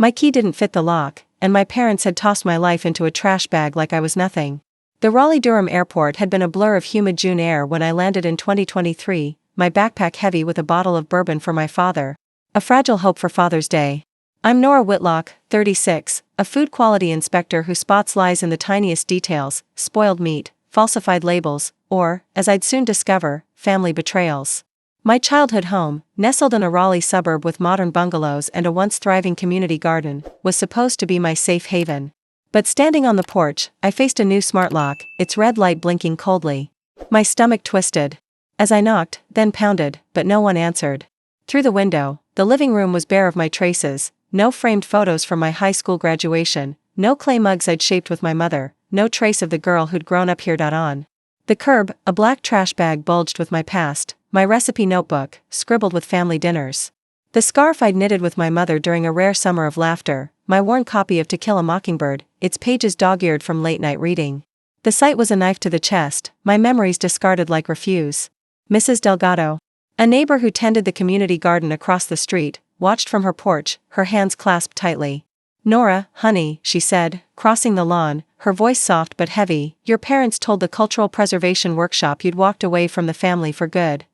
My key didn't fit the lock, and my parents had tossed my life into a trash bag like I was nothing. The Raleigh-Durham airport had been a blur of humid June air when I landed in 2023, my backpack heavy with a bottle of bourbon for my father. A fragile hope for Father's Day. I'm Nora Whitlock, 36, a food quality inspector who spots lies in the tiniest details, spoiled meat, falsified labels, or, as I'd soon discover, family betrayals. My childhood home, nestled in a Raleigh suburb with modern bungalows and a once thriving community garden, was supposed to be my safe haven. But standing on the porch, I faced a new smart lock, its red light blinking coldly. My stomach twisted. As I knocked, then pounded, but no one answered. Through the window, the living room was bare of my traces, no framed photos from my high school graduation, no clay mugs I'd shaped with my mother, no trace of the girl who'd grown up here. On the curb, a black trash bag bulged with my past, my recipe notebook, scribbled with family dinners. The scarf I'd knitted with my mother during a rare summer of laughter, my worn copy of To Kill a Mockingbird, its pages dog-eared from late-night reading. The sight was a knife to the chest, my memories discarded like refuse. Mrs. Delgado, a neighbor who tended the community garden across the street, watched from her porch, her hands clasped tightly. "Nora, honey," she said, crossing the lawn, her voice soft but heavy, "your parents told the cultural preservation workshop you'd walked away from the family for good."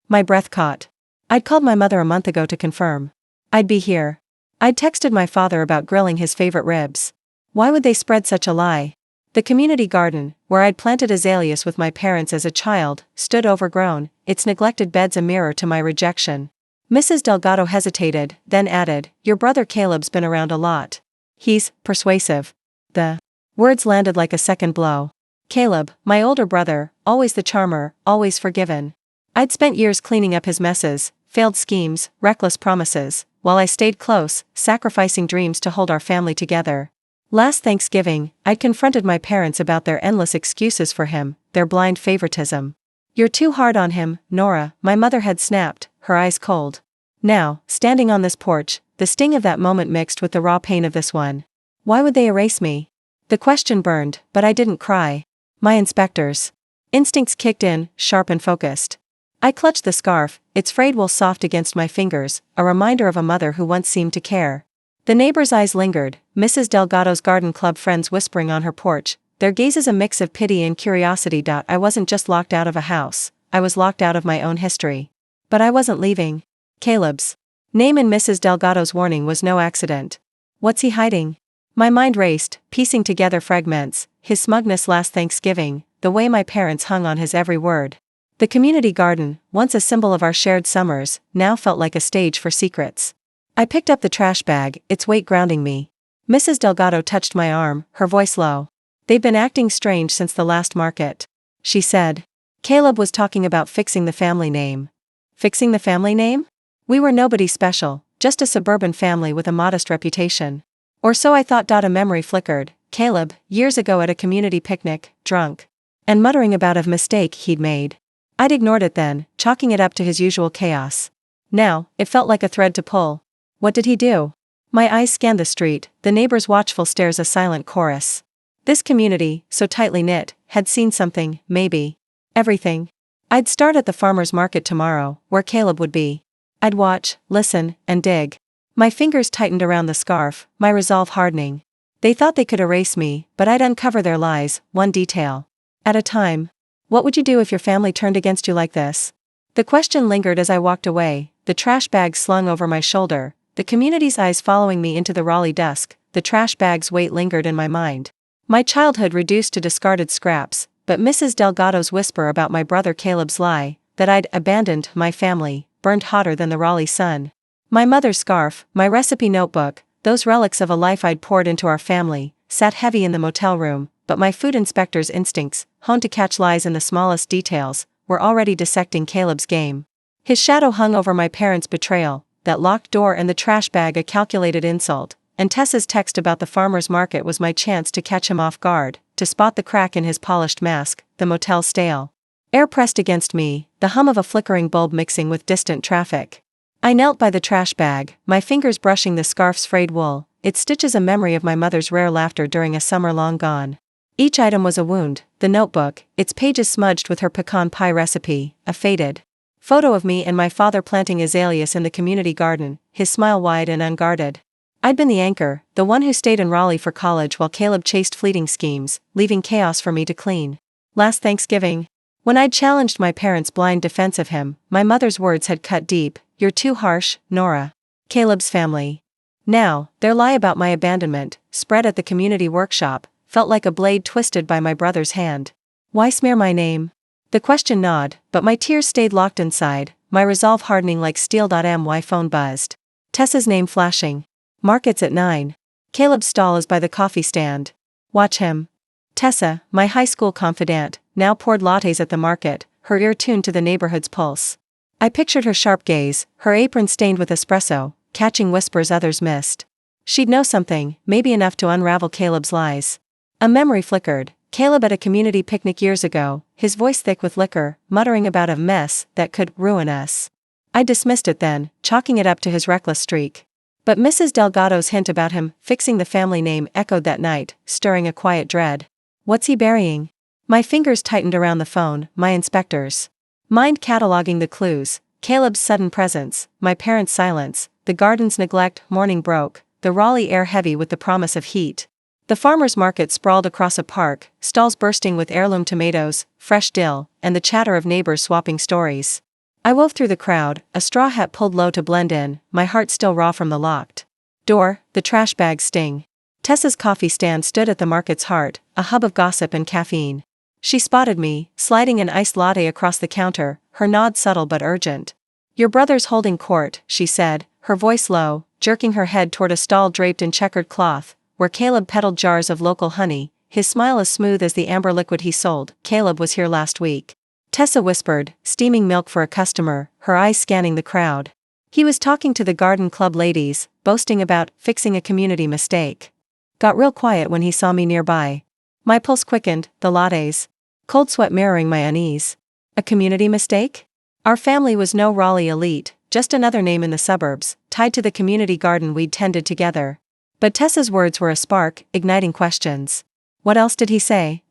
My breath caught. I'd called my mother a month ago to confirm I'd be here. I'd texted my father about grilling his favorite ribs. Why would they spread such a lie? The community garden, where I'd planted azaleas with my parents as a child, stood overgrown, its neglected beds a mirror to my rejection. Mrs. Delgado hesitated, then added, "Your brother Caleb's been around a lot. He's persuasive." The words landed like a second blow. Caleb, my older brother, always the charmer, always forgiven. I'd spent years cleaning up his messes, failed schemes, reckless promises, while I stayed close, sacrificing dreams to hold our family together. Last Thanksgiving, I'd confronted my parents about their endless excuses for him, their blind favoritism. "You're too hard on him, Nora," my mother had snapped, her eyes cold. Now, standing on this porch, the sting of that moment mixed with the raw pain of this one. Why would they erase me? The question burned, but I didn't cry. My inspector's instincts kicked in, sharp and focused. I clutched the scarf, its frayed wool soft against my fingers, a reminder of a mother who once seemed to care. The neighbor's eyes lingered, Mrs. Delgado's garden club friends whispering on her porch, their gazes a mix of pity and curiosity. I wasn't just locked out of a house, I was locked out of my own history. But I wasn't leaving. Caleb's name in Mrs. Delgado's warning was no accident. What's he hiding? My mind raced, piecing together fragments, his smugness last Thanksgiving, the way my parents hung on his every word. The community garden, once a symbol of our shared summers, now felt like a stage for secrets. I picked up the trash bag, its weight grounding me. Mrs. Delgado touched my arm, her voice low. "They've been acting strange since the last market," she said. Caleb was talking about fixing the family name. Fixing the family name? We were nobody special, just a suburban family with a modest reputation. Or so I thought. A memory flickered. Caleb, years ago at a community picnic, drunk, and muttering about a mistake he'd made. I'd ignored it then, chalking it up to his usual chaos. Now, it felt like a thread to pull. What did he do? My eyes scanned the street, the neighbors' watchful stares a silent chorus. This community, so tightly knit, had seen something, maybe. Everything. I'd start at the farmer's market tomorrow, where Caleb would be. I'd watch, listen, and dig. My fingers tightened around the scarf, my resolve hardening. They thought they could erase me, but I'd uncover their lies, one detail at a time. What would you do if your family turned against you like this? The question lingered as I walked away, the trash bag slung over my shoulder, the community's eyes following me into the Raleigh dusk. The trash bag's weight lingered in my mind. My childhood reduced to discarded scraps, but Mrs. Delgado's whisper about my brother Caleb's lie, that I'd abandoned my family, burned hotter than the Raleigh sun. My mother's scarf, my recipe notebook, those relics of a life I'd poured into our family, sat heavy in the motel room, but my food inspector's instincts, honed to catch lies in the smallest details, were already dissecting Caleb's game. His shadow hung over my parents' betrayal, that locked door and the trash bag a calculated insult, and Tessa's text about the farmer's market was my chance to catch him off guard, to spot the crack in his polished mask, the motel stale. Air pressed against me, the hum of a flickering bulb mixing with distant traffic. I knelt by the trash bag, my fingers brushing the scarf's frayed wool, its stitches a memory of my mother's rare laughter during a summer long gone. Each item was a wound, the notebook, its pages smudged with her pecan pie recipe, a faded photo of me and my father planting azaleas in the community garden, his smile wide and unguarded. I'd been the anchor, the one who stayed in Raleigh for college while Caleb chased fleeting schemes, leaving chaos for me to clean. Last Thanksgiving, when I'd challenged my parents' blind defense of him, my mother's words had cut deep. "You're too harsh, Nora." Caleb's family. Now, their lie about my abandonment, spread at the community workshop, felt like a blade twisted by my brother's hand. Why smear my name? The question gnawed, but my tears stayed locked inside, my resolve hardening like steel. My phone buzzed. Tessa's name flashing. Markets at 9. Caleb's stall is by the coffee stand. Watch him. Tessa, my high school confidante, now poured lattes at the market, her ear tuned to the neighborhood's pulse. I pictured her sharp gaze, her apron stained with espresso, catching whispers others missed. She'd know something, maybe enough to unravel Caleb's lies. A memory flickered. Caleb at a community picnic years ago, his voice thick with liquor, muttering about a mess that could ruin us. I dismissed it then, chalking it up to his reckless streak. But Mrs. Delgado's hint about him fixing the family name echoed that night, stirring a quiet dread. What's he burying? My fingers tightened around the phone, my inspectors. Mind cataloging the clues: Caleb's sudden presence, my parents' silence, the garden's neglect. Morning broke, the Raleigh air heavy with the promise of heat. The farmer's market sprawled across a park, stalls bursting with heirloom tomatoes, fresh dill, and the chatter of neighbors swapping stories. I wove through the crowd, a straw hat pulled low to blend in, my heart still raw from the locked door. The trash bag's sting. Tessa's coffee stand stood at the market's heart, a hub of gossip and caffeine. She spotted me, sliding an iced latte across the counter, her nod subtle but urgent. "Your brother's holding court," she said, her voice low, jerking her head toward a stall draped in checkered cloth, where Caleb peddled jars of local honey, his smile as smooth as the amber liquid he sold. "Caleb was here last week." Tessa whispered, steaming milk for a customer, her eyes scanning the crowd. "He was talking to the garden club ladies, boasting about fixing a community mistake. Got real quiet when he saw me nearby." My pulse quickened, the lattes. Cold sweat mirroring my unease. A community mistake? Our family was no Raleigh elite, just another name in the suburbs, tied to the community garden we'd tended together. But Tessa's words were a spark, igniting questions. "What else did he say?"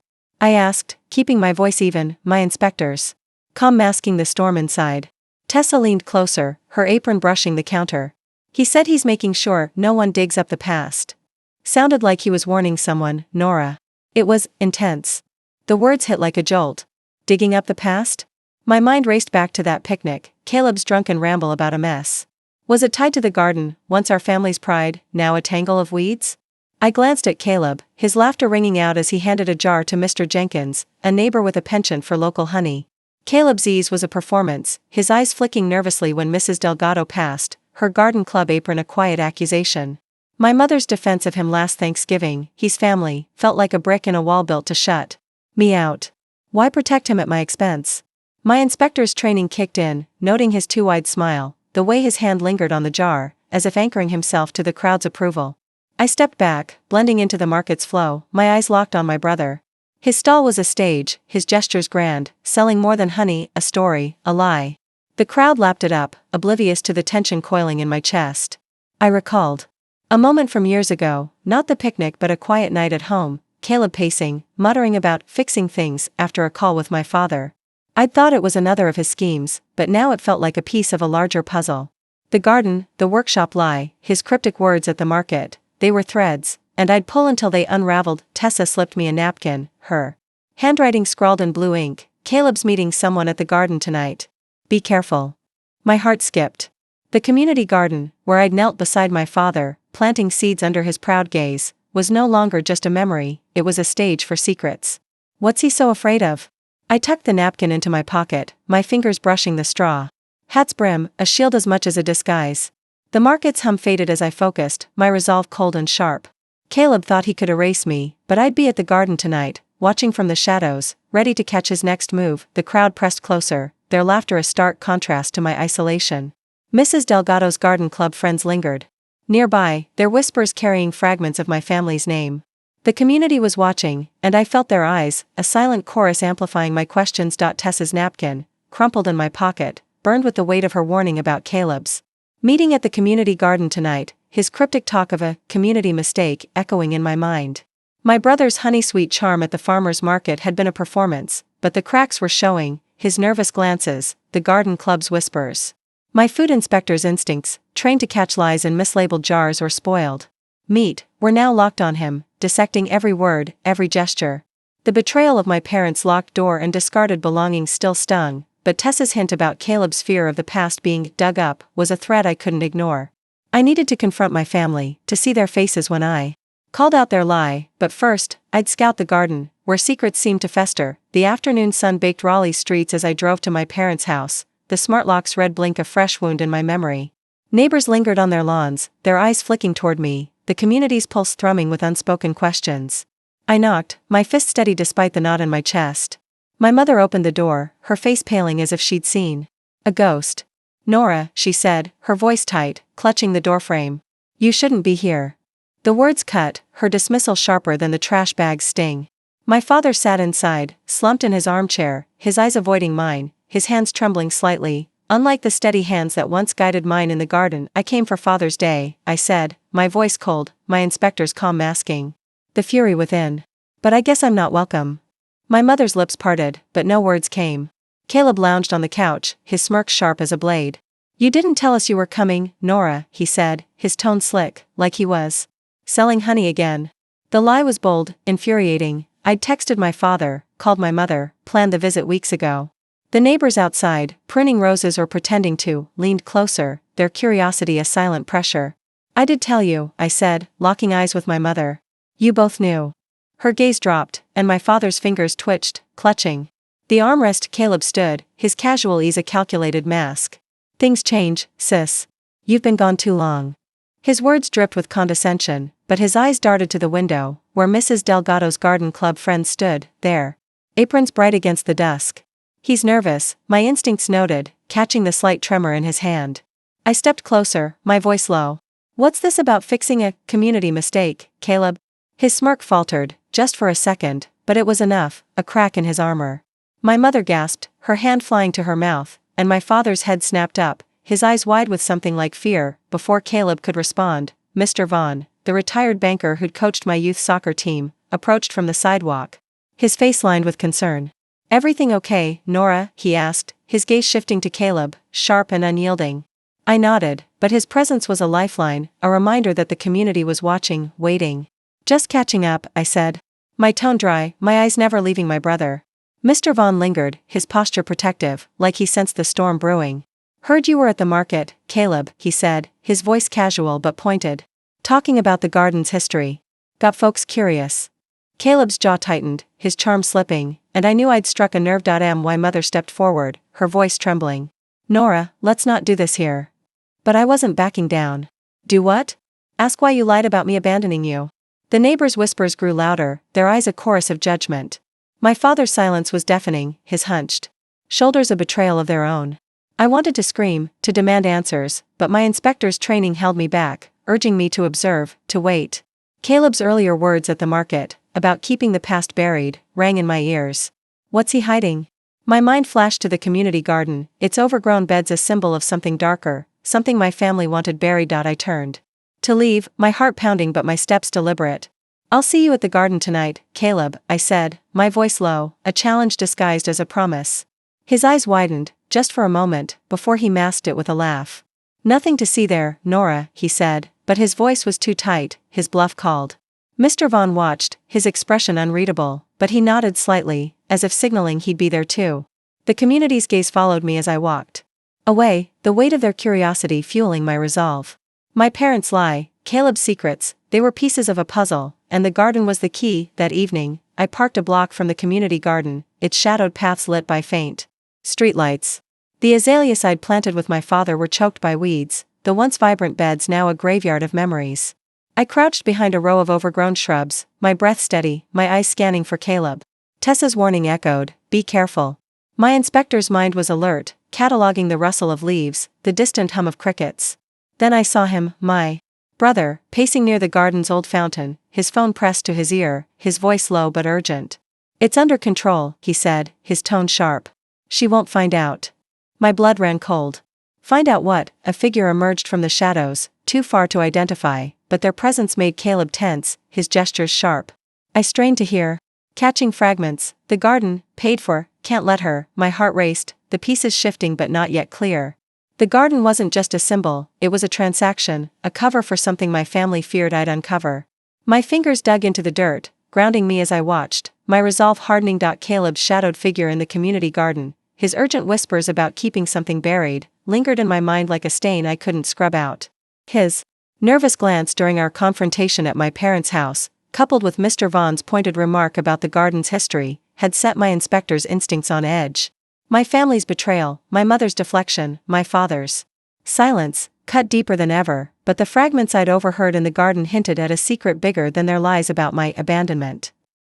I asked, keeping my voice even. "My inspectors." Calm masking the storm inside. Tessa leaned closer, her apron brushing the counter. "He said he's making sure no one digs up the past." Sounded like he was warning someone, Nora. It was intense. The words hit like a jolt. Digging up the past? My mind raced back to that picnic, Caleb's drunken ramble about a mess. Was it tied to the garden, once our family's pride, now a tangle of weeds? I glanced at Caleb, his laughter ringing out as he handed a jar to Mr. Jenkins, a neighbor with a penchant for local honey. Caleb's ease was a performance, his eyes flicking nervously when Mrs. Delgado passed, her garden club apron a quiet accusation. My mother's defense of him last Thanksgiving, "He's family," felt like a brick in a wall built to shut me out. Why protect him at my expense? My inspector's training kicked in, noting his too wide smile, the way his hand lingered on the jar, as if anchoring himself to the crowd's approval. I stepped back, blending into the market's flow, my eyes locked on my brother. His stall was a stage, his gestures grand, selling more than honey, a story, a lie. The crowd lapped it up, oblivious to the tension coiling in my chest. I recalled a moment from years ago, not the picnic but a quiet night at home, Caleb pacing, muttering about fixing things after a call with my father. I'd thought it was another of his schemes, but now it felt like a piece of a larger puzzle. The garden, the workshop lie, his cryptic words at the market, they were threads, and I'd pull until they unraveled. Tessa slipped me a napkin, her handwriting scrawled in blue ink. "Caleb's meeting someone at the garden tonight. Be careful." My heart skipped. The community garden, where I'd knelt beside my father, planting seeds under his proud gaze, was no longer just a memory, it was a stage for secrets. What's he so afraid of? I tucked the napkin into my pocket, my fingers brushing the straw. Hat's brim, a shield as much as a disguise. The market's hum faded as I focused, my resolve cold and sharp. Caleb thought he could erase me, but I'd be at the garden tonight, watching from the shadows, ready to catch his next move. The crowd pressed closer, their laughter a stark contrast to my isolation. Mrs. Delgado's garden club friends lingered nearby, their whispers carrying fragments of my family's name. The community was watching, and I felt their eyes, a silent chorus amplifying my questions. Tessa's napkin, crumpled in my pocket, burned with the weight of her warning about Caleb's meeting at the community garden tonight, his cryptic talk of a community mistake echoing in my mind. My brother's honey-sweet charm at the farmer's market had been a performance, but the cracks were showing, his nervous glances, the garden club's whispers. My food inspector's instincts, trained to catch lies in mislabeled jars or spoiled meat, were now locked on him, dissecting every word, every gesture. The betrayal of my parents' locked door and discarded belongings still stung, but Tessa's hint about Caleb's fear of the past being dug up was a threat I couldn't ignore. I needed to confront my family, to see their faces when I called out their lie, but first, I'd scout the garden, where secrets seemed to fester. The afternoon sun baked Raleigh streets as I drove to my parents' house, the smart lock's red blink a fresh wound in my memory. Neighbors lingered on their lawns, their eyes flicking toward me, the community's pulse thrumming with unspoken questions. I knocked, my fist steady despite the knot in my chest. My mother opened the door, her face paling as if she'd seen a ghost. "Nora," she said, her voice tight, clutching the doorframe. "You shouldn't be here." The words cut, her dismissal sharper than the trash bag's sting. My father sat inside, slumped in his armchair, his eyes avoiding mine, his hands trembling slightly. "Unlike the steady hands that once guided mine in the garden, I came for Father's Day," I said, my voice cold, my inspector's calm masking the fury within. "But I guess I'm not welcome." My mother's lips parted, but no words came. Caleb lounged on the couch, his smirk sharp as a blade. "You didn't tell us you were coming, Nora," he said, his tone slick, like he was selling honey again. The lie was bold, infuriating. I'd texted my father, called my mother, planned the visit weeks ago. The neighbors outside, pruning roses or pretending to, leaned closer, their curiosity a silent pressure. "I did tell you," I said, locking eyes with my mother. "You both knew." Her gaze dropped, and my father's fingers twitched, clutching the armrest. Caleb stood, his casual ease a calculated mask. "Things change, sis. You've been gone too long." His words dripped with condescension, but his eyes darted to the window, where Mrs. Delgado's garden club friends stood, their aprons bright against the dusk. "He's nervous," my instincts noted, catching the slight tremor in his hand. I stepped closer, my voice low. "What's this about fixing a community mistake, Caleb?" His smirk faltered, just for a second, but it was enough, a crack in his armor. My mother gasped, her hand flying to her mouth, and my father's head snapped up, his eyes wide with something like fear. Before Caleb could respond, Mr. Vaughn, the retired banker who'd coached my youth soccer team, approached from the sidewalk. His face lined with concern. "Everything okay, Nora?" he asked, his gaze shifting to Caleb, sharp and unyielding. I nodded, but his presence was a lifeline, a reminder that the community was watching, waiting. "Just catching up," I said. My tone dry, my eyes never leaving my brother. Mr. Vaughn lingered, his posture protective, like he sensed the storm brewing. "Heard you were at the market, Caleb," he said, his voice casual but pointed. "Talking about the garden's history. Got folks curious." Caleb's jaw tightened, his charm slipping, and I knew I'd struck a nerve. My mother stepped forward, her voice trembling. "Nora, let's not do this here." But I wasn't backing down. "Do what?" "Ask why you lied about me abandoning you." The neighbors' whispers grew louder, their eyes a chorus of judgment. My father's silence was deafening, his hunched shoulders a betrayal of their own. I wanted to scream, to demand answers, but my inspector's training held me back, urging me to observe, to wait. Caleb's earlier words at the market, about keeping the past buried, rang in my ears. What's he hiding? My mind flashed to the community garden, its overgrown beds a symbol of something darker, something my family wanted buried. I turned to leave, my heart pounding but my steps deliberate. "I'll see you at the garden tonight, Caleb," I said, my voice low, a challenge disguised as a promise. His eyes widened, just for a moment, before he masked it with a laugh. "Nothing to see there, Nora," he said, but his voice was too tight, his bluff called. Mr. Vaughn watched, his expression unreadable, but he nodded slightly, as if signaling he'd be there too. The community's gaze followed me as I walked away, the weight of their curiosity fueling my resolve. My parents' lie, Caleb's secrets, they were pieces of a puzzle, and the garden was the key. That evening, I parked a block from the community garden, its shadowed paths lit by faint streetlights. The azaleas I'd planted with my father were choked by weeds, the once vibrant beds now a graveyard of memories. I crouched behind a row of overgrown shrubs, my breath steady, my eyes scanning for Caleb. Tessa's warning echoed, "Be careful." My inspector's mind was alert, cataloging the rustle of leaves, the distant hum of crickets. Then I saw him, my brother, pacing near the garden's old fountain, his phone pressed to his ear, his voice low but urgent. "It's under control," he said, his tone sharp. "She won't find out." My blood ran cold. Find out what? A figure emerged from the shadows, too far to identify, but their presence made Caleb tense, his gestures sharp. I strained to hear. Catching fragments, the garden, paid for, can't let her, my heart raced, the pieces shifting but not yet clear. The garden wasn't just a symbol, it was a transaction, a cover for something my family feared I'd uncover. My fingers dug into the dirt, grounding me as I watched, my resolve hardening. Caleb's shadowed figure in the community garden, his urgent whispers about keeping something buried, lingered in my mind like a stain I couldn't scrub out. His nervous glance during our confrontation at my parents' house, coupled with Mr. Vaughn's pointed remark about the garden's history, had set my inspector's instincts on edge. My family's betrayal, my mother's deflection, my father's silence, cut deeper than ever, but the fragments I'd overheard in the garden hinted at a secret bigger than their lies about my abandonment.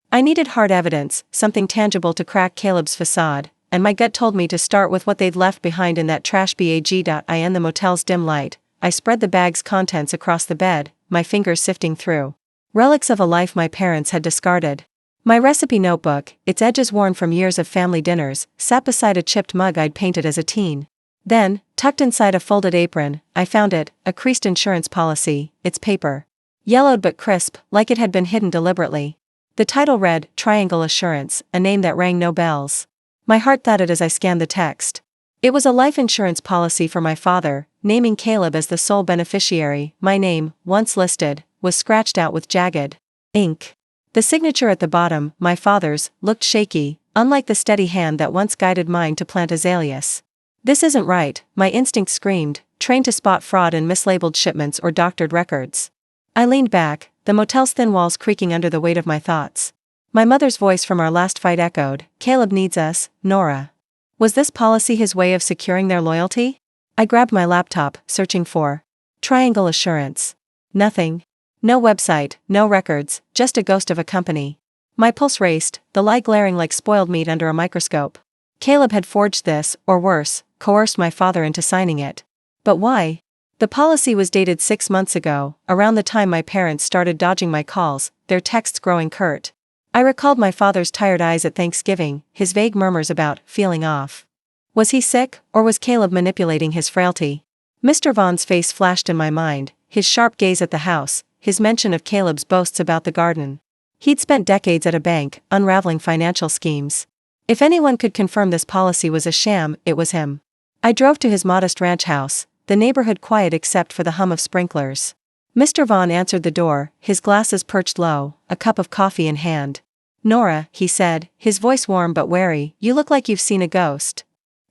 I needed hard evidence, something tangible to crack Caleb's facade, and my gut told me to start with what they'd left behind in that trash bag. In the motel's dim light, I spread the bag's contents across the bed, my fingers sifting through relics of a life my parents had discarded. My recipe notebook, its edges worn from years of family dinners, sat beside a chipped mug I'd painted as a teen. Then, tucked inside a folded apron, I found it, a creased insurance policy, its paper yellowed but crisp, like it had been hidden deliberately. The title read, Triangle Assurance, a name that rang no bells. My heart thudded as I scanned the text. It was a life insurance policy for my father, naming Caleb as the sole beneficiary. My name, once listed, was scratched out with jagged ink. The signature at the bottom, my father's, looked shaky, unlike the steady hand that once guided mine to plant azaleas. This isn't right, my instinct screamed, trained to spot fraud in mislabeled shipments or doctored records. I leaned back, the motel's thin walls creaking under the weight of my thoughts. My mother's voice from our last fight echoed, Caleb needs us, Nora. Was this policy his way of securing their loyalty? I grabbed my laptop, searching for Triangle Assurance. Nothing. No website, no records, just a ghost of a company. My pulse raced, the lie glaring like spoiled meat under a microscope. Caleb had forged this, or worse, coerced my father into signing it. But why? The policy was dated 6 months ago, around the time my parents started dodging my calls, their texts growing curt. I recalled my father's tired eyes at Thanksgiving, his vague murmurs about feeling off. Was he sick, or was Caleb manipulating his frailty? Mr. Vaughn's face flashed in my mind, his sharp gaze at the house, his mention of Caleb's boasts about the garden. He'd spent decades at a bank, unraveling financial schemes. If anyone could confirm this policy was a sham, it was him. I drove to his modest ranch house, the neighborhood quiet except for the hum of sprinklers. Mr. Vaughn answered the door, his glasses perched low, a cup of coffee in hand. Nora, he said, his voice warm but wary, you look like you've seen a ghost.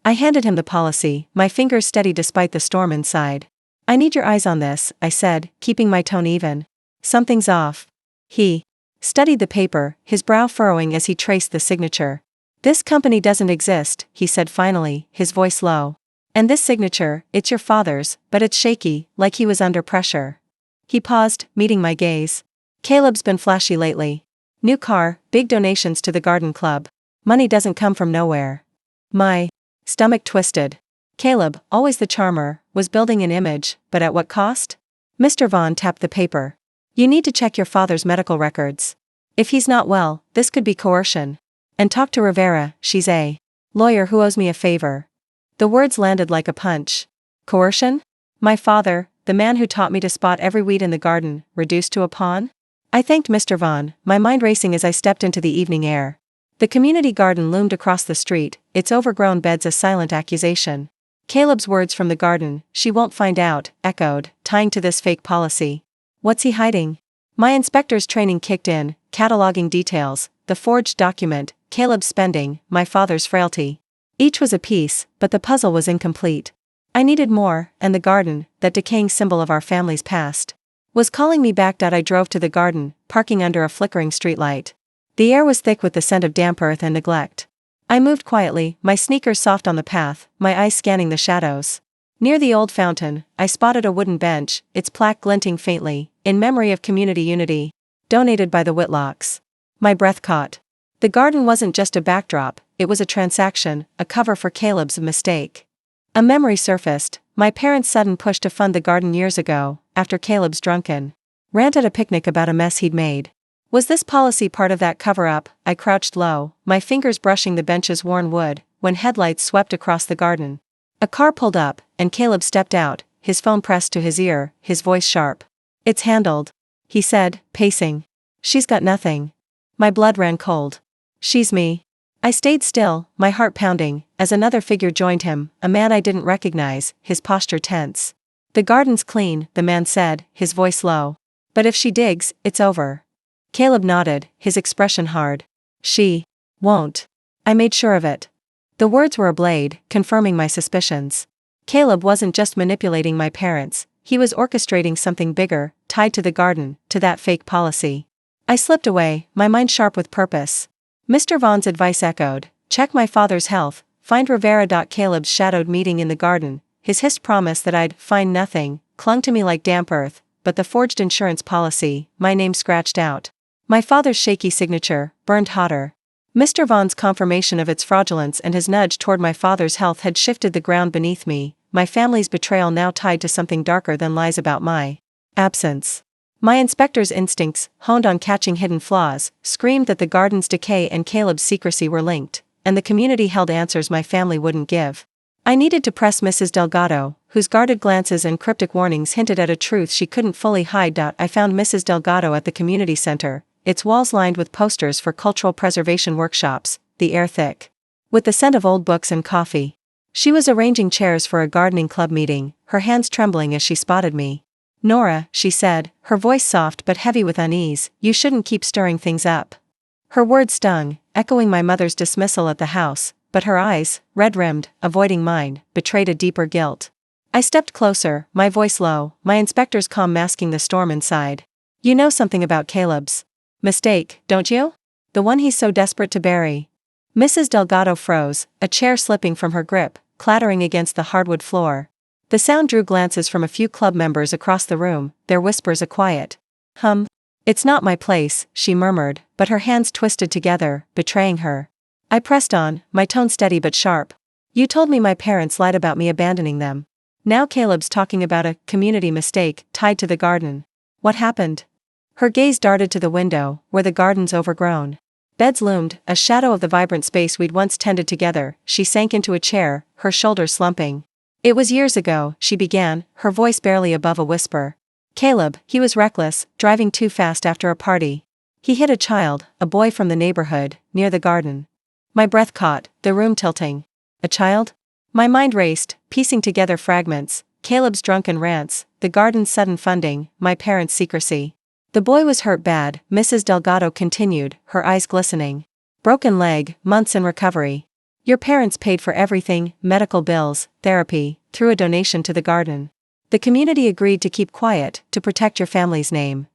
I handed him the policy, my fingers steady despite the storm inside. I need your eyes on this, I said, keeping my tone even. Something's off. He studied the paper, his brow furrowing as he traced the signature. This company doesn't exist, he said finally, his voice low. And this signature, it's your father's, but it's shaky, like he was under pressure. He paused, meeting my gaze. Caleb's been flashy lately. New car, big donations to the garden club. Money doesn't come from nowhere. My stomach twisted. Caleb, always the charmer, was building an image, but at what cost? Mr. Vaughn tapped the paper. You need to check your father's medical records. If he's not well, this could be coercion. And talk to Rivera, she's a lawyer who owes me a favor. The words landed like a punch. Coercion? My father, the man who taught me to spot every weed in the garden, reduced to a pawn? I thanked Mr. Vaughn, my mind racing as I stepped into the evening air. The community garden loomed across the street, its overgrown beds a silent accusation. Caleb's words from the garden, she won't find out, echoed, tying to this fake policy. What's he hiding? My inspector's training kicked in, cataloging details, the forged document, Caleb's spending, my father's frailty. Each was a piece, but the puzzle was incomplete. I needed more, and the garden, that decaying symbol of our family's past, was calling me back. I drove to the garden, parking under a flickering streetlight. The air was thick with the scent of damp earth and neglect. I moved quietly, my sneakers soft on the path, my eyes scanning the shadows. Near the old fountain, I spotted a wooden bench, its plaque glinting faintly, in memory of community unity, donated by the Whitlocks. My breath caught. The garden wasn't just a backdrop, it was a transaction, a cover for Caleb's mistake. A memory surfaced, my parents' sudden push to fund the garden years ago, after Caleb's drunken rant at a picnic about a mess he'd made. Was this policy part of that cover-up? I crouched low, my fingers brushing the bench's worn wood, when headlights swept across the garden. A car pulled up, and Caleb stepped out, his phone pressed to his ear, his voice sharp. It's handled, he said, pacing. She's got nothing. My blood ran cold. She's me. I stayed still, my heart pounding, as another figure joined him, a man I didn't recognize, his posture tense. "The garden's clean," the man said, his voice low. "But if she digs, it's over." Caleb nodded, his expression hard. "She won't." I made sure of it. The words were a blade, confirming my suspicions. Caleb wasn't just manipulating my parents, he was orchestrating something bigger, tied to the garden, to that fake policy. I slipped away, my mind sharp with purpose. Mr. Vaughn's advice echoed: check my father's health, find Rivera. Caleb's shadowed meeting in the garden, his hissed promise that I'd find nothing, clung to me like damp earth, but the forged insurance policy, my name scratched out. My father's shaky signature, burned hotter. Mr. Vaughn's confirmation of its fraudulence and his nudge toward my father's health had shifted the ground beneath me, my family's betrayal now tied to something darker than lies about my absence. My inspector's instincts, honed on catching hidden flaws, screamed that the garden's decay and Caleb's secrecy were linked, and the community held answers my family wouldn't give. I needed to press Mrs. Delgado, whose guarded glances and cryptic warnings hinted at a truth she couldn't fully hide. I found Mrs. Delgado at the community center, its walls lined with posters for cultural preservation workshops, the air thick with the scent of old books and coffee. She was arranging chairs for a gardening club meeting, her hands trembling as she spotted me. "Nora," she said, her voice soft but heavy with unease, "you shouldn't keep stirring things up." Her words stung, echoing my mother's dismissal at the house, but her eyes, red-rimmed, avoiding mine, betrayed a deeper guilt. I stepped closer, my voice low, my inspector's calm masking the storm inside. "You know something about Caleb's mistake, don't you? The one he's so desperate to bury." Mrs. Delgado froze, a chair slipping from her grip, clattering against the hardwood floor. The sound drew glances from a few club members across the room, their whispers a quiet hum. "It's not my place," she murmured, but her hands twisted together, betraying her. I pressed on, my tone steady but sharp. "You told me my parents lied about me abandoning them. Now Caleb's talking about a community mistake tied to the garden. What happened?" Her gaze darted to the window, where the garden's overgrown beds loomed, a shadow of the vibrant space we'd once tended together. She sank into a chair, her shoulders slumping. "It was years ago," she began, her voice barely above a whisper. "Caleb, he was reckless, driving too fast after a party. He hit a child, a boy from the neighborhood, near the garden." My breath caught, the room tilting. A child? My mind raced, piecing together fragments: Caleb's drunken rants, the garden's sudden funding, my parents' secrecy. "The boy was hurt bad," Mrs. Delgado continued, her eyes glistening. "Broken leg, months in recovery. Your parents paid for everything, medical bills, therapy, through a donation to the garden. The community agreed to keep quiet, to protect your family's name."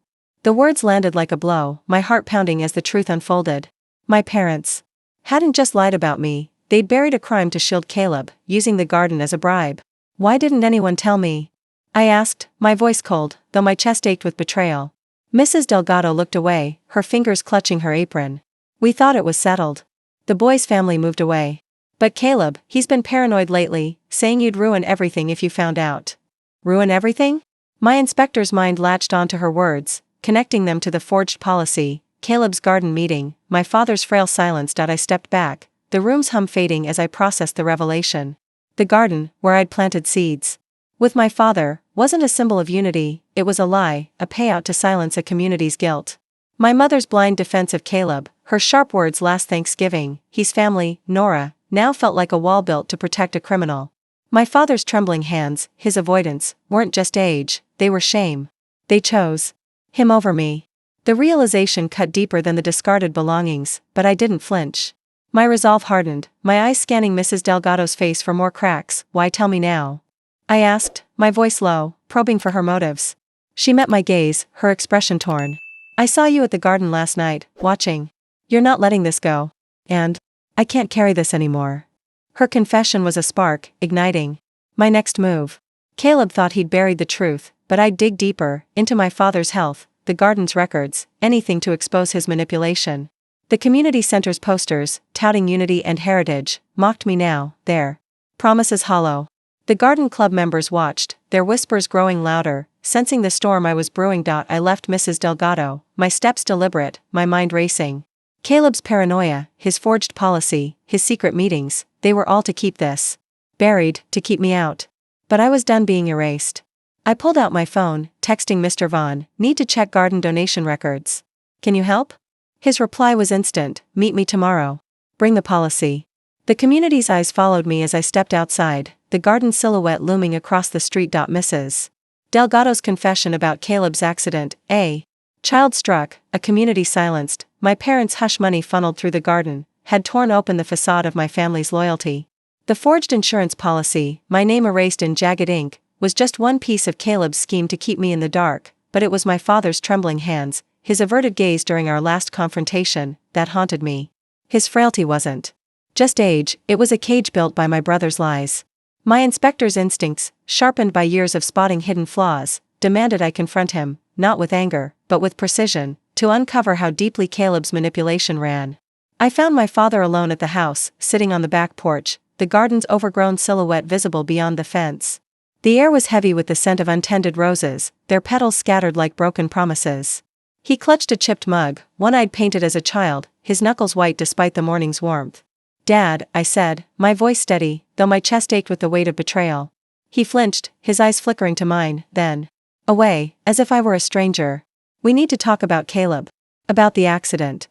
The words landed like a blow, my heart pounding as the truth unfolded. My parents hadn't just lied about me, they'd buried a crime to shield Caleb, using the garden as a bribe. "Why didn't anyone tell me?" I asked, my voice cold, though my chest ached with betrayal. Mrs. Delgado looked away, her fingers clutching her apron. "We thought it was settled. The boy's family moved away. But Caleb, he's been paranoid lately, saying you'd ruin everything if you found out." "Ruin everything?" My inspector's mind latched onto her words, connecting them to the forged policy, Caleb's garden meeting, my father's frail silence. I stepped back, the room's hum fading as I processed the revelation. The garden, where I'd planted seeds with my father, wasn't a symbol of unity, it was a lie, a payout to silence a community's guilt. My mother's blind defense of Caleb, her sharp words last Thanksgiving, "He's family, Nora," now felt like a wall built to protect a criminal. My father's trembling hands, his avoidance, weren't just age, they were shame. They chose him over me. The realization cut deeper than the discarded belongings, but I didn't flinch. My resolve hardened, my eyes scanning Mrs. Delgado's face for more cracks. "Why tell me now?" I asked, my voice low, probing for her motives. She met my gaze, her expression torn. "I saw you at the garden last night, watching. You're not letting this go. And I can't carry this anymore." Her confession was a spark, igniting my next move. Caleb thought he'd buried the truth, but I'd dig deeper, into my father's health, the garden's records, anything to expose his manipulation. The community center's posters, touting unity and heritage, mocked me now, their promises hollow. The garden club members watched, their whispers growing louder, sensing the storm I was brewing. I left Mrs. Delgado, my steps deliberate, my mind racing. Caleb's paranoia, his forged policy, his secret meetings, they were all to keep this buried, to keep me out. But I was done being erased. I pulled out my phone, texting Mr. Vaughn, "Need to check garden donation records. Can you help?" His reply was instant: "Meet me tomorrow. Bring the policy. The community's eyes followed me as I stepped outside, the garden silhouette looming across the street. Mrs. Delgado's confession about Caleb's accident, a child struck, a community silenced, my parents' hush money funneled through the garden, had torn open the facade of my family's loyalty. The forged insurance policy, my name erased in jagged ink, was just one piece of Caleb's scheme to keep me in the dark, but it was my father's trembling hands, his averted gaze during our last confrontation, that haunted me. His frailty wasn't just age, it was a cage built by my brother's lies. My inspector's instincts, sharpened by years of spotting hidden flaws, demanded I confront him, not with anger, but with precision, to uncover how deeply Caleb's manipulation ran. I found my father alone at the house, sitting on the back porch, the garden's overgrown silhouette visible beyond the fence. The air was heavy with the scent of untended roses, their petals scattered like broken promises. He clutched a chipped mug, one-eyed painted as a child, his knuckles white despite the morning's warmth. "Dad," I said, my voice steady, though my chest ached with the weight of betrayal. He flinched, his eyes flickering to mine, then away, as if I were a stranger. "We need to talk about Caleb. About the accident."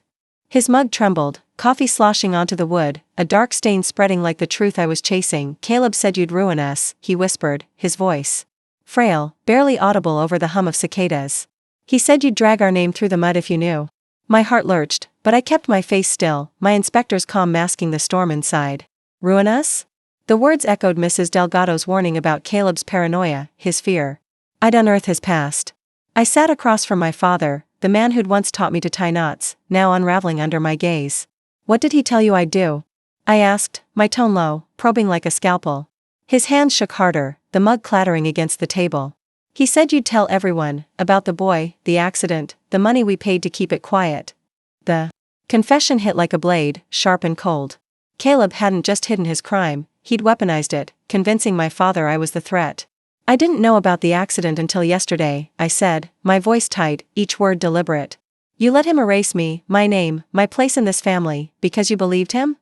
His mug trembled, coffee sloshing onto the wood, a dark stain spreading like the truth I was chasing. "Caleb said you'd ruin us," he whispered, his voice frail, barely audible over the hum of cicadas. "He said you'd drag our name through the mud if you knew." My heart lurched, but I kept my face still, my inspector's calm masking the storm inside. "Ruin us?" The words echoed Mrs. Delgado's warning about Caleb's paranoia, his fear. I'd unearth his past. I sat across from my father, the man who'd once taught me to tie knots, now unraveling under my gaze. "What did he tell you I'd do?" I asked, my tone low, probing like a scalpel. His hands shook harder, the mug clattering against the table. "He said you'd tell everyone, about the boy, the accident, the money we paid to keep it quiet." The confession hit like a blade, sharp and cold. Caleb hadn't just hidden his crime, he'd weaponized it, convincing my father I was the threat. "I didn't know about the accident until yesterday," I said, my voice tight, each word deliberate. "You let him erase me, my name, my place in this family, because you believed him?"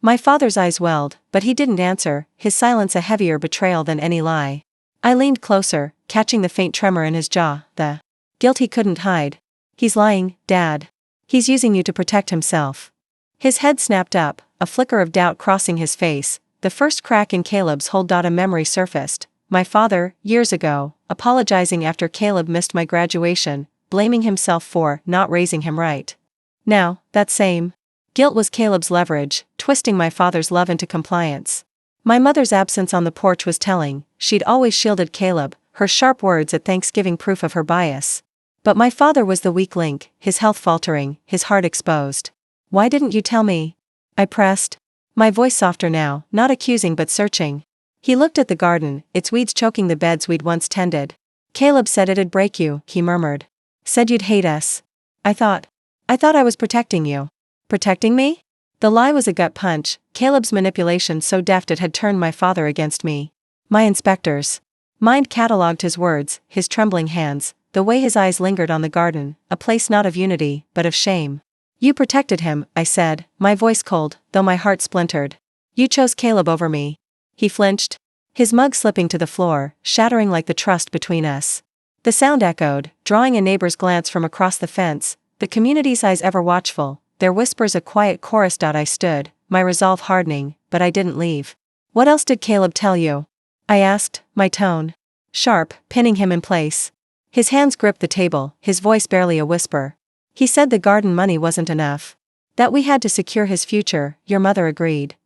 My father's eyes welled, but he didn't answer, his silence a heavier betrayal than any lie. I leaned closer, catching the faint tremor in his jaw, the guilt he couldn't hide. "He's lying, Dad. He's using you to protect himself." His head snapped up, a flicker of doubt crossing his face, the first crack in Caleb's hold. A memory surfaced. My father, years ago, apologizing after Caleb missed my graduation, blaming himself for not raising him right. Now, that same guilt was Caleb's leverage, twisting my father's love into compliance. My mother's absence on the porch was telling, she'd always shielded Caleb, her sharp words at Thanksgiving proof of her bias. But my father was the weak link, his health faltering, his heart exposed. "Why didn't you tell me?" I pressed. My voice softer now, not accusing but searching. He looked at the garden, its weeds choking the beds we'd once tended. "Caleb said it'd break you," he murmured. "Said you'd hate us." I thought I was protecting you." "Protecting me?" The lie was a gut punch, Caleb's manipulation so deft it had turned my father against me. My inspector's mind catalogued his words, his trembling hands, the way his eyes lingered on the garden, a place not of unity, but of shame. "You protected him," I said, my voice cold, though my heart splintered. "You chose Caleb over me." He flinched, his mug slipping to the floor, shattering like the trust between us. The sound echoed, drawing a neighbor's glance from across the fence, the community's eyes ever watchful, their whispers a quiet chorus. I stood, my resolve hardening, but I didn't leave. "What else did Caleb tell you?" I asked, my tone sharp, pinning him in place. His hands gripped the table, his voice barely a whisper. "He said the garden money wasn't enough. That we had to secure his future." Your mother agreed.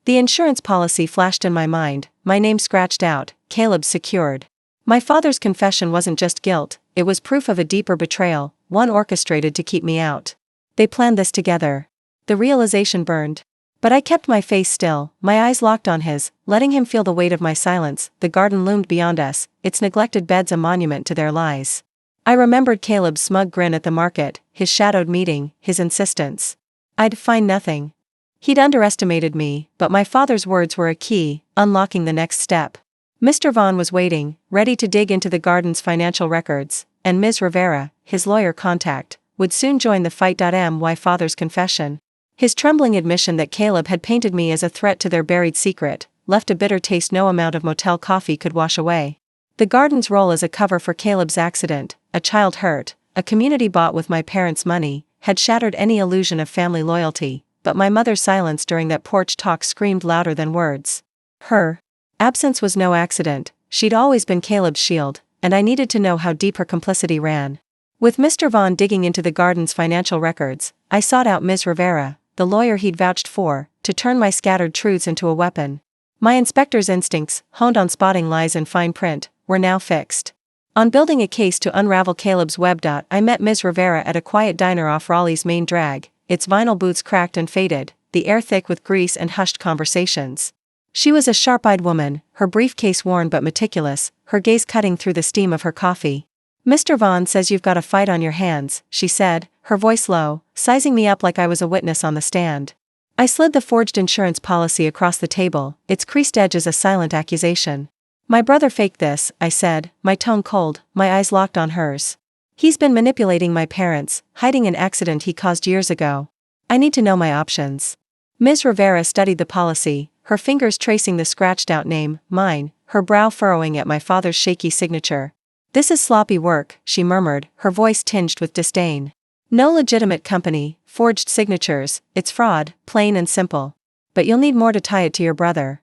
The insurance policy flashed in my mind, my name scratched out, Caleb secured. My father's confession wasn't just guilt, it was proof of a deeper betrayal, one orchestrated to keep me out. They planned this together. The realization burned. But I kept my face still, my eyes locked on his, letting him feel the weight of my silence. The garden loomed beyond us, its neglected beds a monument to their lies. I remembered Caleb's smug grin at the market, his shadowed meeting, his insistence I'd find nothing. He'd underestimated me, but my father's words were a key, unlocking the next step. Mr. Vaughn was waiting, ready to dig into the garden's financial records, and Ms. Rivera, his lawyer contact, would soon join the fight. My father's confession, his trembling admission that Caleb had painted me as a threat to their buried secret, left a bitter taste no amount of motel coffee could wash away. The garden's role as a cover for Caleb's accident, a child hurt, a community bought with my parents' money, had shattered any illusion of family loyalty, but my mother's silence during that porch talk screamed louder than words. Her absence was no accident, she'd always been Caleb's shield, and I needed to know how deep her complicity ran. With Mr. Vaughn digging into the garden's financial records, I sought out Ms. Rivera, the lawyer he'd vouched for, to turn my scattered truths into a weapon. My inspector's instincts, honed on spotting lies in fine print, were now fixed on building a case to unravel Caleb's web. I met Ms. Rivera at a quiet diner off Raleigh's main drag, its vinyl booths cracked and faded, the air thick with grease and hushed conversations. She was a sharp-eyed woman, her briefcase worn but meticulous, her gaze cutting through the steam of her coffee. "Mr. Vaughn says you've got a fight on your hands," she said, her voice low, sizing me up like I was a witness on the stand. I slid the forged insurance policy across the table, its creased edges a silent accusation. "My brother faked this," I said, my tone cold, my eyes locked on hers. "He's been manipulating my parents, hiding an accident he caused years ago. I need to know my options." Ms. Rivera studied the policy, her fingers tracing the scratched-out name, mine, her brow furrowing at my father's shaky signature. "This is sloppy work," she murmured, her voice tinged with disdain. "No legitimate company, forged signatures, it's fraud, plain and simple. But you'll need more to tie it to your brother."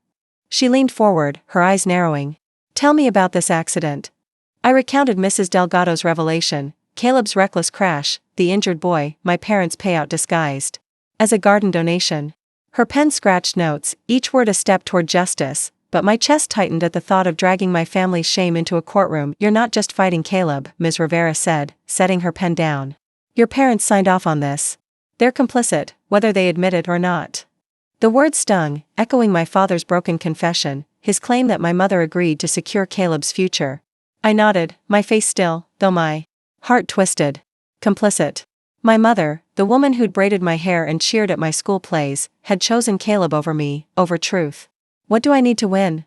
She leaned forward, her eyes narrowing. "Tell me about this accident." I recounted Mrs. Delgado's revelation, Caleb's reckless crash, the injured boy, my parents' payout disguised as a garden donation. Her pen scratched notes, each word a step toward justice, but my chest tightened at the thought of dragging my family's shame into a courtroom. "You're not just fighting Caleb," Ms. Rivera said, setting her pen down. "Your parents signed off on this. They're complicit, whether they admit it or not." The words stung, echoing my father's broken confession, his claim that my mother agreed to secure Caleb's future. I nodded, my face still, though my heart twisted. Complicit. My mother, the woman who'd braided my hair and cheered at my school plays, had chosen Caleb over me, over truth. "What do I need to win?"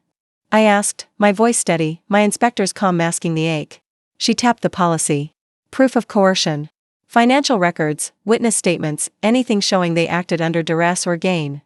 I asked, my voice steady, my inspector's calm masking the ache. She tapped the policy. "Proof of coercion. Financial records, witness statements, anything showing they acted under duress or gain."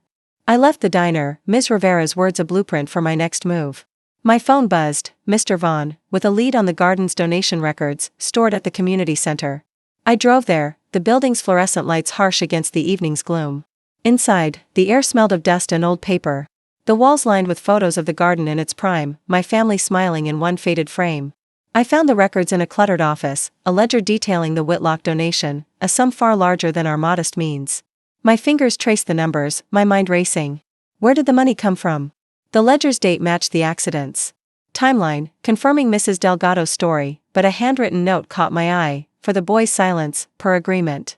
I left the diner, Ms. Rivera's words a blueprint for my next move. My phone buzzed, Mr. Vaughn, with a lead on the garden's donation records, stored at the community center. I drove there, the building's fluorescent lights harsh against the evening's gloom. Inside, the air smelled of dust and old paper. The walls lined with photos of the garden in its prime, my family smiling in one faded frame. I found the records in a cluttered office, a ledger detailing the Whitlock donation, a sum far larger than our modest means. My fingers traced the numbers, my mind racing. Where did the money come from? The ledger's date matched the accident's timeline, confirming Mrs. Delgado's story, but a handwritten note caught my eye, for the boy's silence, per agreement.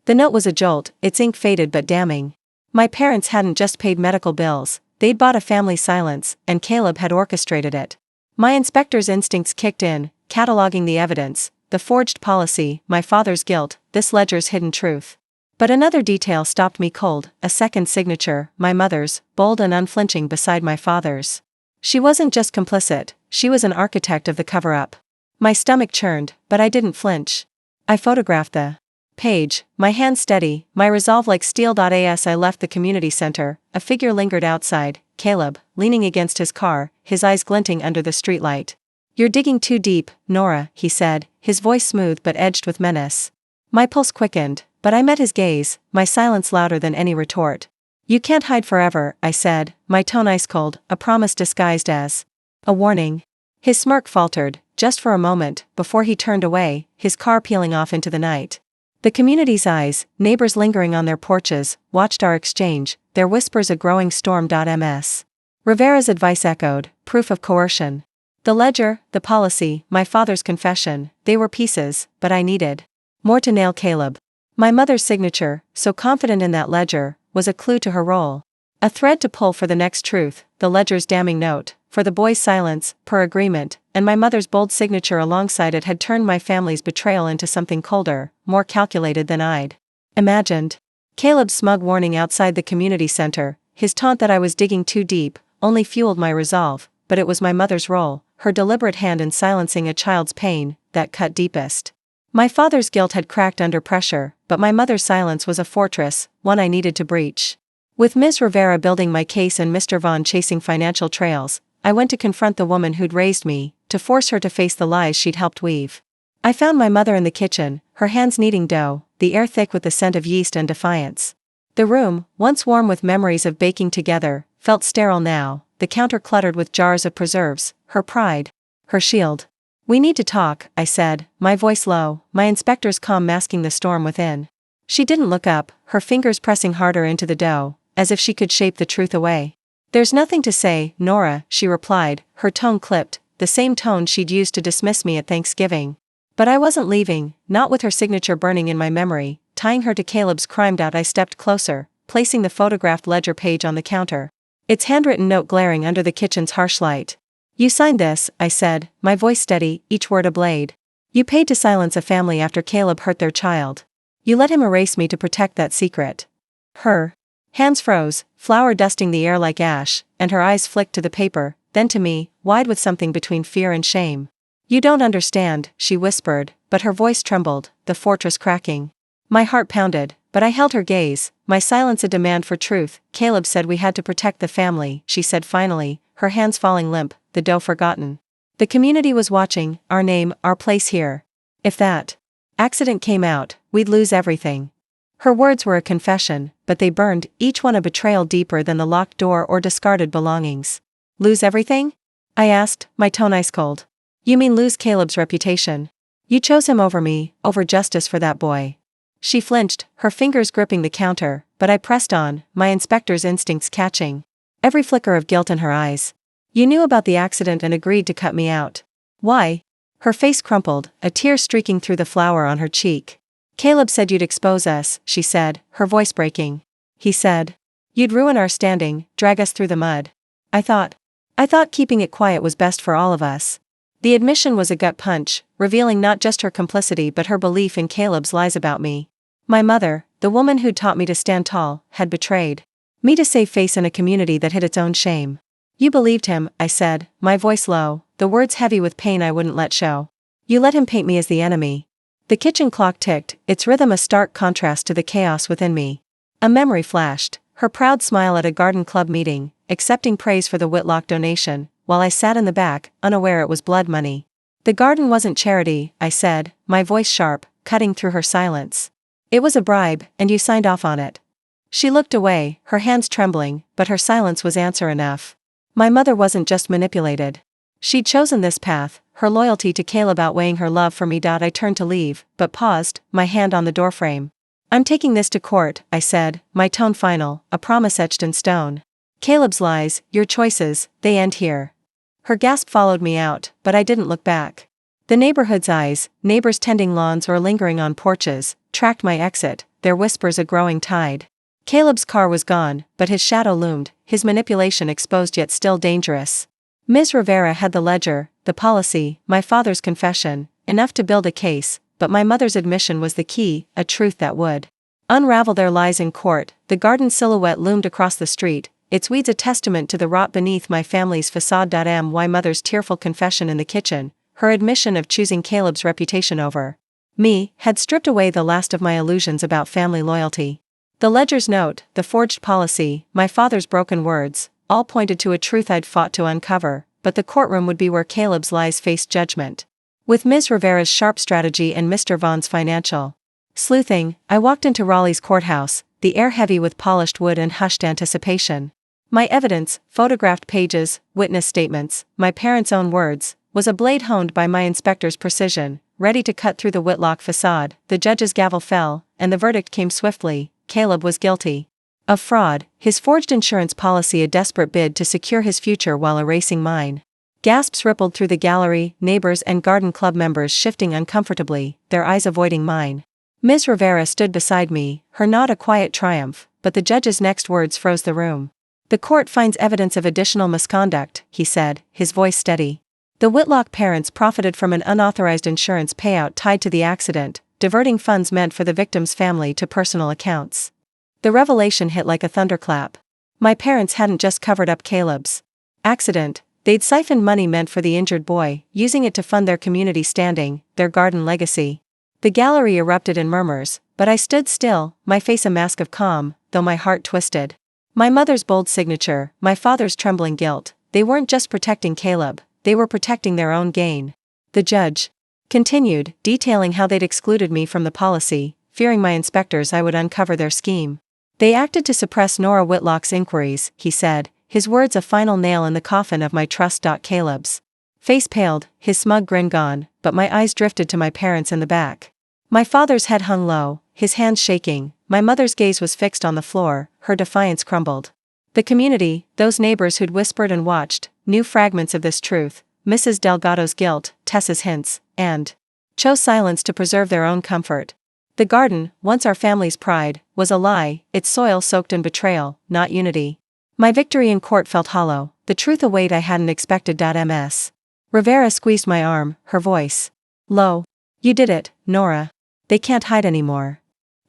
The note was a jolt, its ink faded but damning. My parents hadn't just paid medical bills, they'd bought a family silence, and Caleb had orchestrated it. My inspector's instincts kicked in, cataloging the evidence, the forged policy, my father's guilt, this ledger's hidden truth. But another detail stopped me cold, a second signature, my mother's, bold and unflinching beside my father's. She wasn't just complicit, she was an architect of the cover-up. My stomach churned, but I didn't flinch. I photographed the page, my hand steady, my resolve like steel. As I left the community center, a figure lingered outside, Caleb, leaning against his car, his eyes glinting under the streetlight. "You're digging too deep, Nora," he said, his voice smooth but edged with menace. My pulse quickened, but I met his gaze, my silence louder than any retort. "You can't hide forever," I said, my tone ice cold, a promise disguised as a warning. His smirk faltered, just for a moment, before he turned away, his car peeling off into the night. The community's eyes, neighbors lingering on their porches, watched our exchange, their whispers a growing storm. Ms. Rivera's advice echoed, proof of coercion. The ledger, the policy, my father's confession, they were pieces, but I needed more to nail Caleb. My mother's signature, so confident in that ledger, was a clue to her role. A thread to pull for the next truth, the ledger's damning note, for the boy's silence, per agreement, and my mother's bold signature alongside it had turned my family's betrayal into something colder, more calculated than I'd imagined. Caleb's smug warning outside the community center, his taunt that I was digging too deep, only fueled my resolve, but it was my mother's role, her deliberate hand in silencing a child's pain, that cut deepest. My father's guilt had cracked under pressure, but my mother's silence was a fortress, one I needed to breach. With Ms. Rivera building my case and Mr. Vaughn chasing financial trails, I went to confront the woman who'd raised me, to force her to face the lies she'd helped weave. I found my mother in the kitchen, her hands kneading dough, the air thick with the scent of yeast and defiance. The room, once warm with memories of baking together, felt sterile now, the counter cluttered with jars of preserves, her pride, her shield. "We need to talk," I said, my voice low, my inspector's calm masking the storm within. She didn't look up, her fingers pressing harder into the dough, as if she could shape the truth away. "There's nothing to say, Nora," she replied, her tone clipped, the same tone she'd used to dismiss me at Thanksgiving. But I wasn't leaving, not with her signature burning in my memory. Tying her to Caleb's crime dot, I stepped closer, placing the photographed ledger page on the counter. Its handwritten note glaring under the kitchen's harsh light. "You signed this," I said, my voice steady, each word a blade. "You paid to silence a family after Caleb hurt their child. You let him erase me to protect that secret." Her hands froze, flour dusting the air like ash, and her eyes flicked to the paper, then to me, wide with something between fear and shame. "You don't understand," she whispered, but her voice trembled, the fortress cracking. My heart pounded, but I held her gaze, my silence a demand for truth. "Caleb said we had to protect the family," she said finally, her hands falling limp, the dough forgotten. "The community was watching, our name, our place here. If that accident came out, we'd lose everything." Her words were a confession, but they burned, each one a betrayal deeper than the locked door or discarded belongings. "Lose everything?" I asked, my tone ice cold. "You mean lose Caleb's reputation? You chose him over me, over justice for that boy." She flinched, her fingers gripping the counter, but I pressed on, my inspector's instincts catching every flicker of guilt in her eyes. "You knew about the accident and agreed to cut me out. Why?" Her face crumpled, a tear streaking through the flour on her cheek. "Caleb said you'd expose us," she said, her voice breaking. "He said you'd ruin our standing, drag us through the mud. I thought keeping it quiet was best for all of us." The admission was a gut punch, revealing not just her complicity but her belief in Caleb's lies about me. My mother, the woman who'd taught me to stand tall, had betrayed me to save face in a community that hid its own shame. "You believed him," I said, my voice low, the words heavy with pain I wouldn't let show. "You let him paint me as the enemy." The kitchen clock ticked, its rhythm a stark contrast to the chaos within me. A memory flashed, her proud smile at a garden club meeting, accepting praise for the Whitlock donation, while I sat in the back, unaware it was blood money. "The garden wasn't charity," I said, my voice sharp, cutting through her silence. "It was a bribe, and you signed off on it." She looked away, her hands trembling, but her silence was answer enough. My mother wasn't just manipulated. She'd chosen this path, her loyalty to Caleb outweighing her love for me. I turned to leave, but paused, my hand on the doorframe. "I'm taking this to court," I said, my tone final, a promise etched in stone. "Caleb's lies, your choices, they end here." Her gasp followed me out, but I didn't look back. The neighborhood's eyes, neighbors tending lawns or lingering on porches, tracked my exit, their whispers a growing tide. Caleb's car was gone, but his shadow loomed, his manipulation exposed yet still dangerous. Ms. Rivera had the ledger, the policy, my father's confession, enough to build a case, but my mother's admission was the key, a truth that would unravel their lies in court. The garden silhouette loomed across the street, its weeds a testament to the rot beneath my family's facade. My mother's tearful confession in the kitchen, her admission of choosing Caleb's reputation over me, had stripped away the last of my illusions about family loyalty. The ledger's note, the forged policy, my father's broken words, all pointed to a truth I'd fought to uncover, but the courtroom would be where Caleb's lies faced judgment. With Ms. Rivera's sharp strategy and Mr. Vaughn's financial sleuthing, I walked into Raleigh's courthouse, the air heavy with polished wood and hushed anticipation. My evidence, photographed pages, witness statements, my parents' own words, was a blade honed by my inspector's precision, ready to cut through the Whitlock facade. The judge's gavel fell, and the verdict came swiftly. Caleb was guilty of fraud, his forged insurance policy a desperate bid to secure his future while erasing mine. Gasps rippled through the gallery, neighbors and garden club members shifting uncomfortably, their eyes avoiding mine. Ms. Rivera stood beside me, her nod a quiet triumph, but the judge's next words froze the room. "The court finds evidence of additional misconduct," he said, his voice steady. "The Whitlock parents profited from an unauthorized insurance payout tied to the accident, diverting funds meant for the victim's family to personal accounts." The revelation hit like a thunderclap. My parents hadn't just covered up Caleb's accident, they'd siphoned money meant for the injured boy, using it to fund their community standing, their garden legacy. The gallery erupted in murmurs, but I stood still, my face a mask of calm, though my heart twisted. My mother's bold signature, my father's trembling guilt, they weren't just protecting Caleb, they were protecting their own gain. The judge continued, detailing how they'd excluded me from the policy, fearing my inspectors I would uncover their scheme. They acted to suppress Nora Whitlock's inquiries, he said, his words a final nail in the coffin of my trust. Caleb's face paled, his smug grin gone, but my eyes drifted to my parents in the back. My father's head hung low, his hands shaking, my mother's gaze was fixed on the floor, her defiance crumbled. The community, those neighbors who'd whispered and watched, knew fragments of this truth, Mrs. Delgado's guilt, Tessa's hints, and chose silence to preserve their own comfort. The garden, once our family's pride, was a lie, its soil soaked in betrayal, not unity. My victory in court felt hollow, the truth a weight I hadn't expected. Ms. Rivera squeezed my arm, her voice low. You did it, Nora. They can't hide anymore.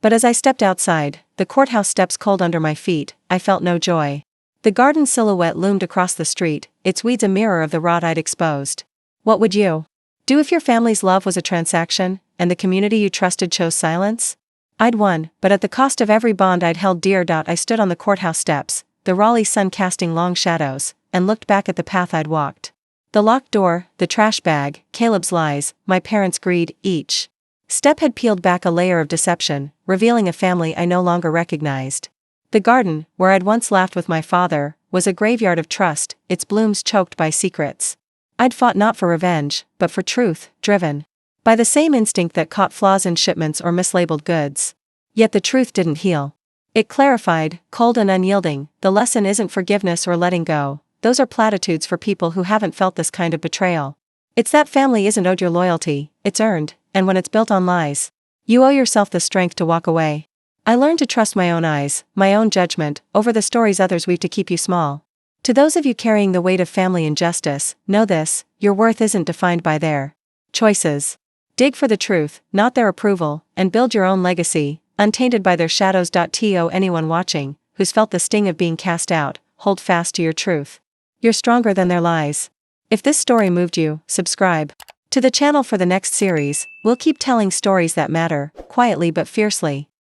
But as I stepped outside, the courthouse steps cold under my feet, I felt no joy. The garden silhouette loomed across the street, its weeds a mirror of the rot I'd exposed. What would you do if your family's love was a transaction, and the community you trusted chose silence? I'd won, but at the cost of every bond I'd held dear. I stood on the courthouse steps, the Raleigh sun casting long shadows, and looked back at the path I'd walked. The locked door, the trash bag, Caleb's lies, my parents' greed, each step had peeled back a layer of deception, revealing a family I no longer recognized. The garden, where I'd once laughed with my father, was a graveyard of trust, its blooms choked by secrets. I'd fought not for revenge, but for truth, driven by the same instinct that caught flaws in shipments or mislabeled goods. Yet the truth didn't heal. It clarified, cold and unyielding, the lesson isn't forgiveness or letting go, those are platitudes for people who haven't felt this kind of betrayal. It's that family isn't owed your loyalty, it's earned, and when it's built on lies, you owe yourself the strength to walk away. I learned to trust my own eyes, my own judgment, over the stories others weave to keep you small. To those of you carrying the weight of family injustice, know this, your worth isn't defined by their choices. Dig for the truth, not their approval, and build your own legacy, untainted by their shadows. To anyone watching, who's felt the sting of being cast out, hold fast to your truth. You're stronger than their lies. If this story moved you, subscribe to the channel for the next series. We'll keep telling stories that matter, quietly but fiercely.